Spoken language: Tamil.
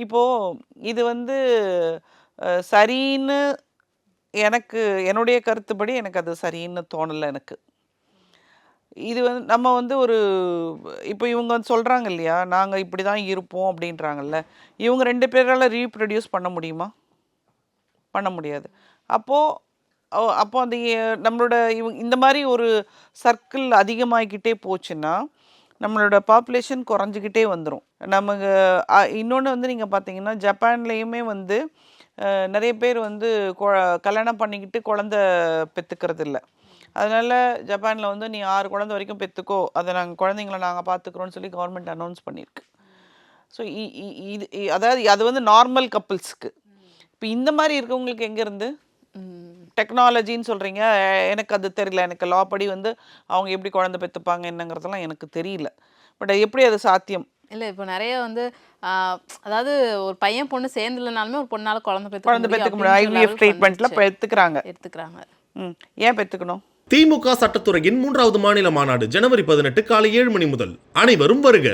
இப்போது இது வந்து சரின்னு எனக்கு என்னுடைய கருத்துப்படி எனக்கு அது சரின்னு தோணலை எனக்கு. இது வந்து நம்ம வந்து ஒரு இப்போ இவங்க வந்து சொல்கிறாங்க இல்லையா, நாங்கள் இப்படி தான் இருப்போம் அப்படின்றாங்கல்ல, இவங்க 2 பேரால் ரீப்ரொடியூஸ் பண்ண முடியுமா? பண்ண முடியாது. அப்போ அந்த நம்மளோட இந்த மாதிரி ஒரு சர்க்கிள் அதிகமாகிக்கிட்டே போச்சுன்னா நம்மளோட பாப்புலேஷன் குறைஞ்சிக்கிட்டே வந்துடும். நமக்கு இன்னொன்று வந்து நீங்கள் பார்த்தீங்கன்னா ஜப்பான்லேயுமே வந்து நிறைய பேர் வந்து கல்யாணம் பண்ணிக்கிட்டு குழந்த பெற்றுக்கிறது இல்லை. அதனால் ஜப்பானில் வந்து நீ 6 குழந்தை வரைக்கும் பெற்றுக்கோ, அதை குழந்தைங்கள நாங்கள் பார்த்துக்குறோன்னு சொல்லி கவர்மெண்ட் அனௌன்ஸ் பண்ணியிருக்கு. ஸோ இது அதாவது அது வந்து நார்மல் கப்புள்ஸ்க்கு. இப்போ இந்த மாதிரி இருக்கவங்களுக்கு எங்கேருந்து டெக்னாலஜின்னு சொல்கிறீங்க, எனக்கு அது தெரியல. எனக்கு லா படி வந்து அவங்க எப்படி குழந்தை பெற்றுப்பாங்க என்னங்கிறதெல்லாம் எனக்கு தெரியல. பட் எப்படி அது சாத்தியம்? இல்லை, இப்போ நிறைய வந்து அதாவது ஒரு பையன் பொண்ணு சேர்ந்துலனாலுமே ஒரு பொண்ணால் குழந்தை பெற்றுக்க முடியும். ஐவிஎஃப் ட்ரீட்மெண்ட்டில் எடுத்துக்கிறாங்க. ஏன் பெற்றுக்கணும்? திமுக சட்டத்துறையின் 3வது மாநில மாநாடு ஜனவரி 18 காலை 7 மணி முதல். அனைவரும் வருக.